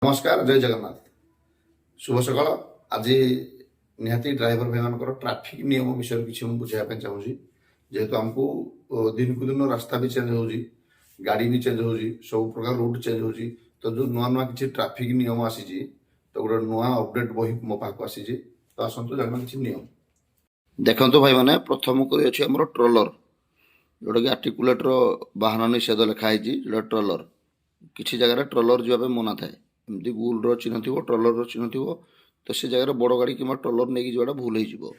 नमस्कार जय जगन्नाथ शुभ सकाळ आज निहाती ड्राइवर भाई मानकर ट्रैफिक नियम विषय किसी बुझाई चाहिए जेहेतु आमको दिन को दिन रास्ता भी चेंज हो गाड़ी भी चेंज हो सब प्रकार रूट चेंज हो तो जो नुआ नुआ किसी ट्रैफिक नियम आसी तो गोटे नुआ अपडेट बही मो पाक आसी तो आसतु जाना किसी नियम देखो भाई मैंने प्रथम कर अच्छे आम ट्रोलर जोटा कि आर्टिकुलेटर वाहन निषेध लिखाई जो ट्रोलर किसी जगह ट्रोलर जावाई मना थाए एमती गुल चिन्ह थी ट्रोलर चिन्ह थी तो से जगह बड़ गाड़ी कि ट्रोलर नहीं जावाटा भूल हो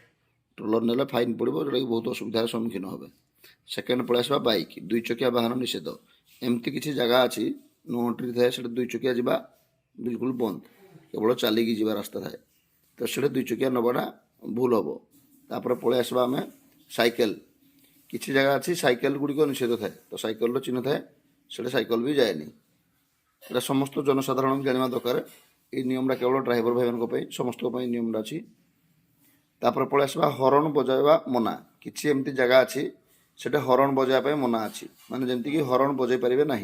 ट्रोलर ने फाइन पड़ो जोटा कि बहुत असुविधार सम्मुखीन हे सेकेंड पलि आसवा बाइक दुई चकिया वाहन निषेध एमती किसी जगह अच्छी नोट्री थाए से दुई चकिया जावा बिल्कुल बंद केवल चलिकी जा रास्ता थाए तो से दुई चकिया नबाटा भूल हम तापर पलि आसवा आम साइकेल किसी जगह अच्छी साइकेल गुड़िक निषेध थाए तो साइकेल चिन्ह थाए से साइकेल भी जाएनि এটা সমস্ত জনসাধারণ জানা দরকার এই নিয়মটা কেবল ড্রাইভর ভাই সমস্ত নিয়মটা আছে তারপরে পড়ে আসবা হরন বজাইবা মনা কিছু এমতি জায়গা আছে সেটা হরন বজাইবা মনা আছে মানে যেমতি কি হরন বজাই পারিবে না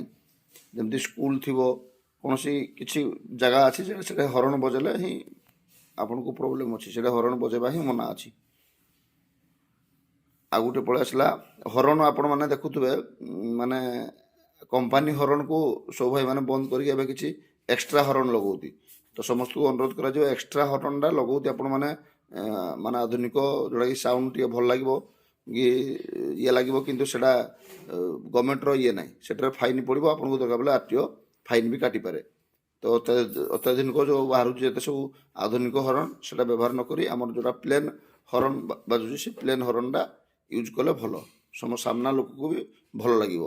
যেমতি স্কুল থিব কোনসি কিছু জায়গা আছে সেটা হরন বজাইলে হি আপনার প্রোবলেম আছে সেটা হরন বজাইবা হি মনা আছে ଆଉ ଗୋଟେ ପଳେଇ ଆସିଲା ହରନ ଆପଣମାନେ ଦେଖୁଥିବେ ମାନେ कंपानी हरण को सब भाई मैंने बंद करके एवं किसी एक्सट्रा हरण लगाऊती तो समस्त को अनुरोध करा एक्सट्रा हरणटा लगाऊती आपण मैंने माने आधुनिक जोटा कि साउंड टे भल लगे ये लगे कि गवर्नमेंटर ये ना से फाइन पड़ो आपको दरकार पड़े आरटीओ फाइन भी काटी पारे तो अत्याधुनिक जो बाहर जिते सब आधुनिक हरण से व्यवहार नक आम जो प्लेन हरण बाजुची से प्लेन हरणटा यूज कले भल सम सामना लोक को भी भल लगे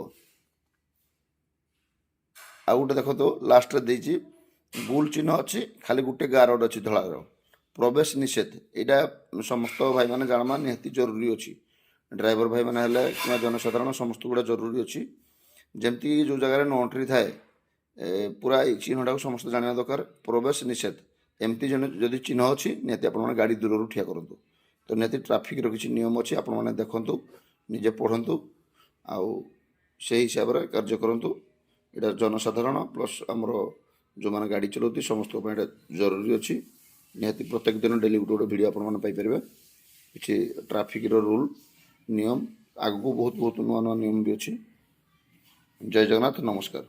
आ गोटे देख तो लास्ट देती गुल चिन्ह अच्छी खाली गोटे गारड अच्छी धଳାର प्रवेश निषेध यहाँ समस्त भाई मैंने जाना निहाती जरूरी अच्छी ड्राइवर भाई मैंने कि जनसाधारण समस्त गुड़ा जरूरी अच्छी जमती जो जगह नोट्री थाए पूरा चिन्हटा को समस्त जाना दरकार प्रवेश निषेध एमती जदि चिन्ह अच्छी निहाती आप गाड़ी दूर ठिया करूँ तो निहाती ट्राफिक किसी नियम अच्छी आपण मैंने देखु निजे पढ़ु आउ से हिसाब से कार्य करूँ यहाँ जनसाधारण प्लस आमर जो मैंने गाड़ी चलाती समस्त जरूरी अच्छी निहाती प्रत्येक दिन डेली गोटे गोटे भिड आपरे किसी ट्राफिक रूल नियम आगू बहुत बहुत नुआ नुआ नियम भी अच्छी जय जगन्नाथ नमस्कार।